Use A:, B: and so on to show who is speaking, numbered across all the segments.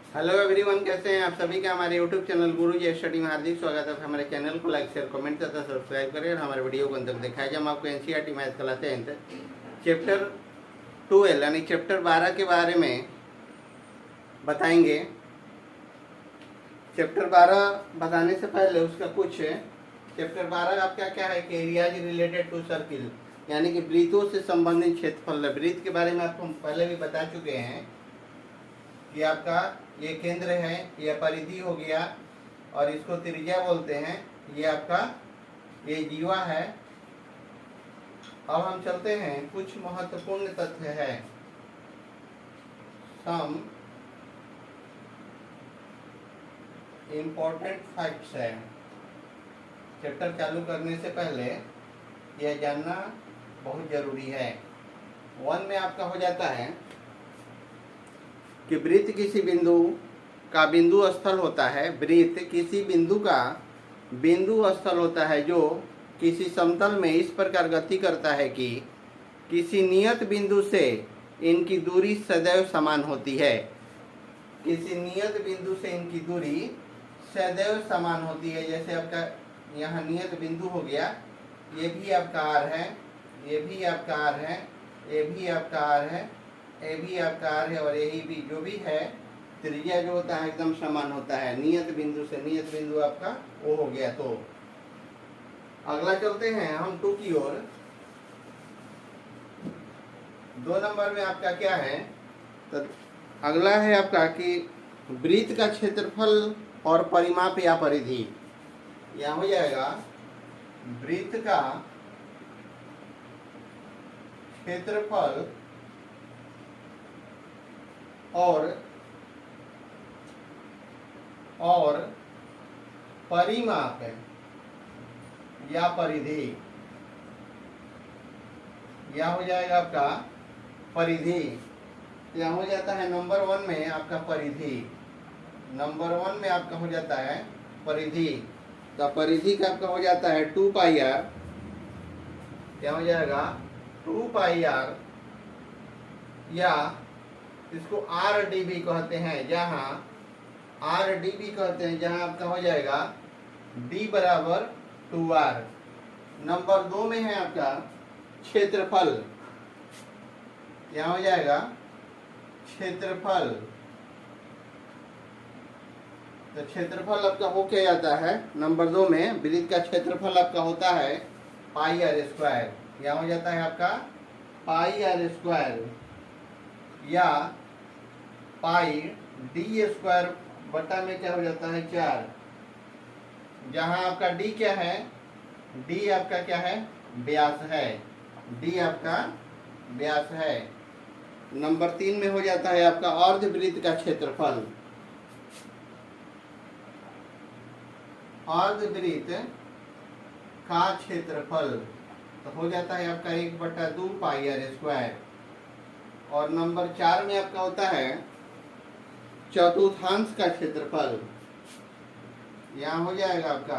A: Hello everyone, कैसे हैं आप सभी का हमारे यूट्यूब चैनल गुरुजी स्टडी में हार्दिक स्वागत है। हमारे चैनल को लाइक शेयर कमेंट तथा सब्सक्राइब करें और हमारे वीडियो को अंत तक दिखाएं। हम आपको एनसीईआरटी मैथ क्लास 10 चैप्टर 12 यानी चैप्टर 12 के बारे में बताएंगे। चैप्टर 12 बताने से पहले उसका कुछ चैप्टर 12 आपका क्या है कि एरियाज रिलेटेड टू सर्किल यानी कि वृत्तों से संबंधित क्षेत्रफल। वृत्त के बारे में आपको पहले भी बता चुके हैं कि आपका ये केंद्र है, ये परिधि हो गया और इसको त्रिज्या बोलते हैं। ये आपका ये जीवा है। अब हम चलते हैं, कुछ महत्वपूर्ण तथ्य है। सम इम्पोर्टेंट फैक्ट्स है। चैप्टर चालू करने से पहले यह जानना बहुत जरूरी है। 1 में आपका हो जाता है कि वृत्त किसी बिंदु का बिंदु स्थल होता है। वृत्त किसी बिंदु का बिंदु स्थल होता है जो किसी समतल में इस प्रकार गति करता है कि किसी नियत बिंदु से इनकी दूरी सदैव समान होती है। किसी नियत बिंदु से इनकी दूरी सदैव समान होती है। जैसे आपका यहाँ नियत बिंदु हो गया, ये भी आपका आर है, ये भी आपका आर है, ये भी आपका आर है, ए भी आपका आर है और यही भी जो भी है त्रिज्या जो होता है एकदम समान होता है नियत बिंदु से। नियत बिंदु आपका वो हो गया। तो अगला चलते हैं हम 2 की ओर। 2 नंबर में आपका क्या है, तो अगला है आपका कि वृत्त का क्षेत्रफल और परिमाप या परिधि। यहाँ हो जाएगा वृत्त का क्षेत्रफल और परिमाप या परिधि। यह हो जाएगा आपका परिधि। यह हो जाता है नंबर 1 में आपका परिधि। नंबर 1 में आपका हो जाता है परिधि। तो परिधि का आपका हो जाता है 2 पाई आर। क्या हो जाएगा 2 पाई आर, या इसको आर डी भी कहते हैं, जहाँ आर डी भी कहते हैं, जहाँ आपका हो जाएगा डी बराबर 2r। नंबर 2 में है आपका क्षेत्रफल। यहाँ हो जाएगा क्षेत्रफल। तो क्षेत्रफल आपका हो क्या जाता है, नंबर 2 में वृत्त का क्षेत्रफल आपका होता है पाई आर स्क्वायर। यहाँ हो जाता है आपका पाई आर स्क्वायर या पाई डी स्क्वायर बटा में क्या हो जाता है 4। जहां आपका डी क्या है, डी आपका क्या है, व्यास है। डी आपका व्यास है। नंबर 3 में हो जाता है आपका अर्धवृत्त का क्षेत्रफल। अर्धवृत्त का क्षेत्रफल तो हो जाता है आपका 1/2 पाई आर स्क्वायर। और नंबर 4 में आपका होता है चतुर्थांश का क्षेत्रफल। यहाँ हो जाएगा आपका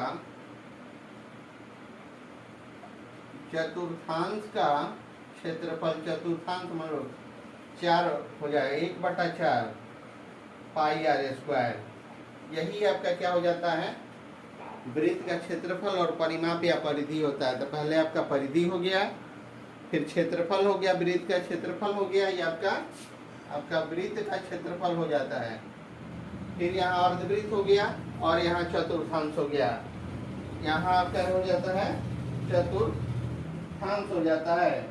A: चतुर्थांश का क्षेत्रफल। चतुर्थांश मतलब 4 हो जाएगा 1/4 पाई आर स्क्वायर। यही आपका क्या हो जाता है, वृत्त का क्षेत्रफल और परिमाप या परिधि होता है। तो पहले आपका परिधि हो गया, फिर क्षेत्रफल हो गया, वृत्त का क्षेत्रफल हो गया, ये आपका वृत्त का क्षेत्रफल हो जाता है। फिर यहाँ अर्धवृत्त हो गया और यहाँ चतुर्थांश हो गया। यहाँ आपका हो जाता है चतुर्थांश हो जाता है।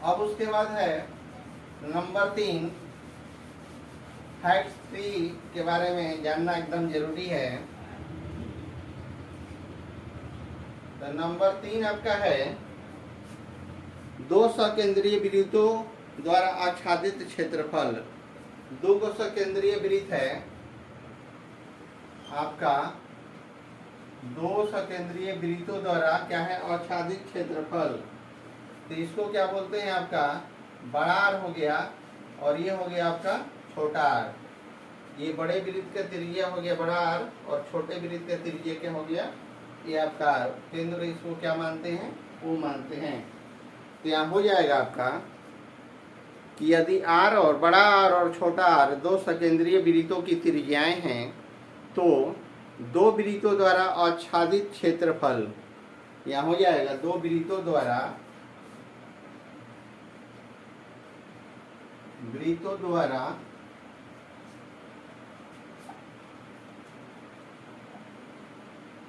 A: अब उसके बाद है नंबर 3, फैक्ट 3 के बारे में जानना एकदम जरूरी है। तो नंबर 3 आपका है 2 सकेंद्रीय वृत्तों द्वारा आच्छादित क्षेत्रफल। 2 सकेंद्रीय वृत्त है आपका, 2 सकेंद्रीय वृत्तों द्वारा क्या है, आच्छादित क्षेत्रफल। तो इसको क्या बोलते हैं, आपका बड़ा आर हो गया और ये हो गया आपका छोटा आर। ये बड़े वृत्त का त्रिज्या हो गया बड़ा आर और छोटे वृत्त का त्रिज्या क्या हो गया, ये आपका आर। केंद्र इसको क्या मानते हैं, वो मानते हैं। तो यहाँ हो जाएगा आपका कि यदि आर और बड़ा आर और छोटा आर दो सकेंद्रीय वृत्तों की त्रिज्याएं हैं तो दो वृत्तों द्वारा आच्छादित क्षेत्रफल, यहाँ हो जाएगा दो वृत्तों द्वारा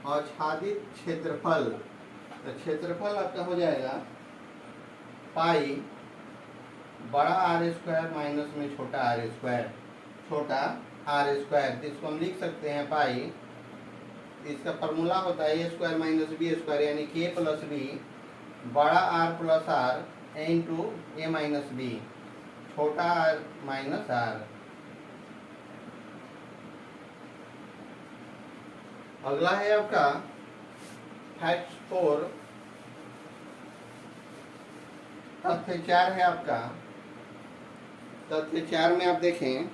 A: आच्छादित क्षेत्रफल, तो क्षेत्रफल आपका हो जाएगा पाई बड़ा आर स्क्वायर माइनस में छोटा आर स्क्वायर, तो इसको हम लिख सकते हैं पाई, इसका फॉर्मूला होता है a square minus b square यानी के प्लस बी बड़ा r plus r into a minus b छोटा आर माइनस आर। अगला है आपका फैक्ट 4, तथ्य 4 है आपका। तथ्य 4 में आप देखें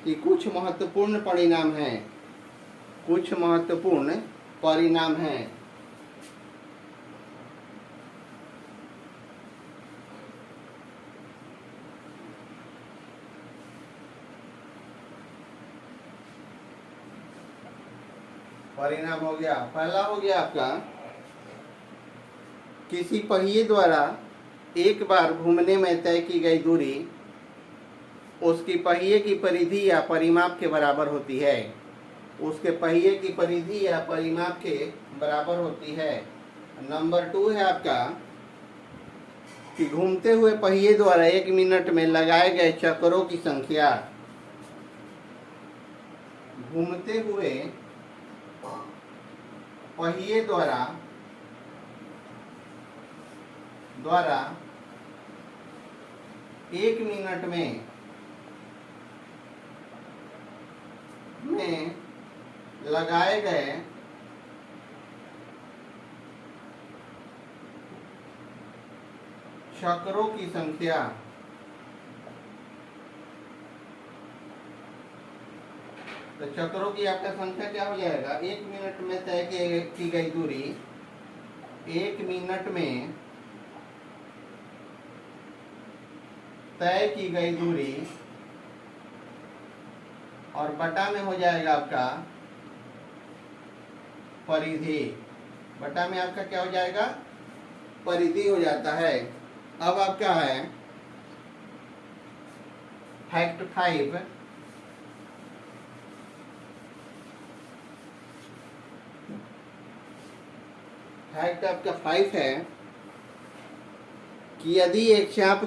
A: कि कुछ महत्वपूर्ण परिणाम हैं, परिणाम हो गया। पहला हो गया आपका किसी पहिए द्वारा एक बार घूमने में तय की गई दूरी उसकी पहिए की परिधि या परिमाप के बराबर होती है, उसके पहिए की परिधि या परिमाप के बराबर होती है। नंबर 2 है आपका कि घूमते हुए पहिए द्वारा 1 मिनट में लगाए गए चक्करों की संख्या, घूमते हुए पहिए द्वारा 1 मिनट में लगाए गए चक्रों की संख्या, तो चक्रों की आपका संख्या क्या हो जाएगा, 1 मिनट में तय की गई दूरी, 1 मिनट में तय की गई दूरी और बटा में हो जाएगा आपका परिधि, बटा में आपका क्या हो जाएगा, परिधि हो जाता है। अब आपका है फैक्ट 5, फैक्ट आपका 5 है कि यदि एक चाप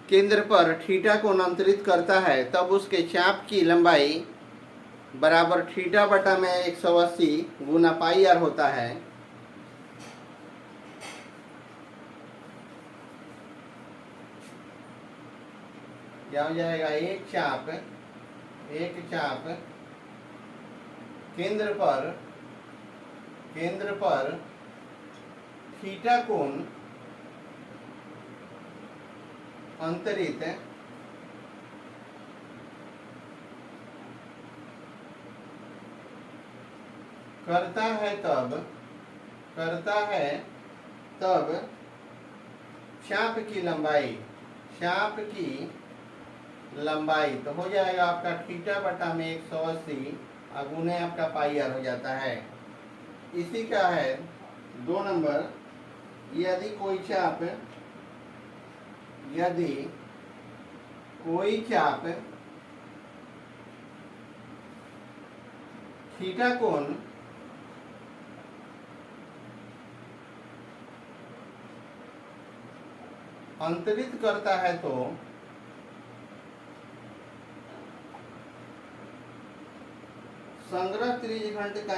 A: केंद्र पर थीटा को अंतरित करता है तब उसके चाप की लंबाई बराबर थीटा बटा में 180 गुना पाई आर होता है। क्या हो जाएगा, एक चाप केंद्र पर थीटा कोण अंतरित करता है तब चाप की लंबाई तो हो जाएगा आपका थीटा बटा में 180 गुने आपका पाई आर हो जाता है। इसी का है 2 नंबर, यदि कोई चाप थीटा कोण अंतरित करता है तो संग्रह त्रिज्यखंड का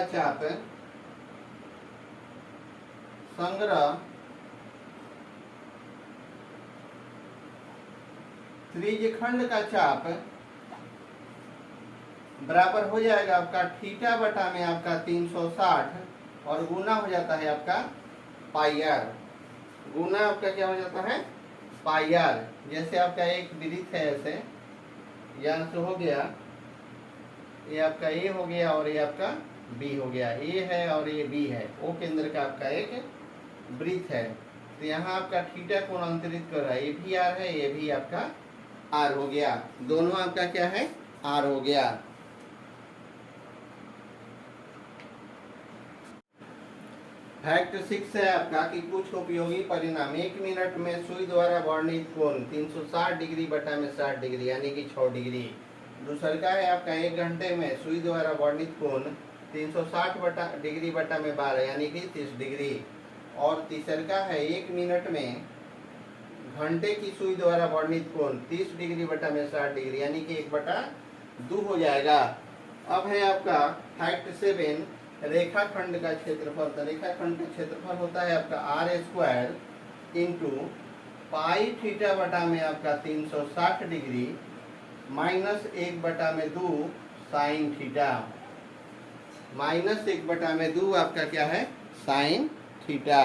A: चाप बराबर हो जाएगा आपका थीटा बटा में आपका 360 और गुना हो जाता है आपका पाई आर, गुना आपका क्या हो जाता है पाई आर। जैसे आपका एक वृत्त है ऐसे, यहाँ से हो गया ये आपका ए हो गया और ये आपका बी हो गया, ए है और ये बी है, ओ केंद्र का आपका एक वृत्त है। तो यहाँ आपका थीटा कोण अंतरित कर रहा है, ये भी आर है, ये भी आपका आर हो गया, दोनों आपका क्या है, आर हो गया। फैक्ट 6 है आपका कि कुछ उपयोगी परिणाम, 1 मिनट में सुई द्वारा वर्णित कोण 360 डिग्री बटा में 60 डिग्री यानी कि 6 डिग्री। दूसरा का है आपका 1 घंटे में सुई द्वारा वर्णित कोण 360 डिग्री बटा में 12 यानी कि 30 डिग्री। और तीसरा का है 1 मिनट में घंटे की सुई द्वारा वर्णित कोण 30 डिग्री बटा में 60 डिग्री यानी कि 1/2 हो जाएगा। अब है आपका फैक्ट 7 रेखाखंड का क्षेत्रफल। तो रेखाखंड का क्षेत्रफल होता है आपका r² इंटू पाई थीटा बटा में आपका 360 degree minus 1/2 sine theta, minus 1/2 आपका क्या है, साइन थीटा।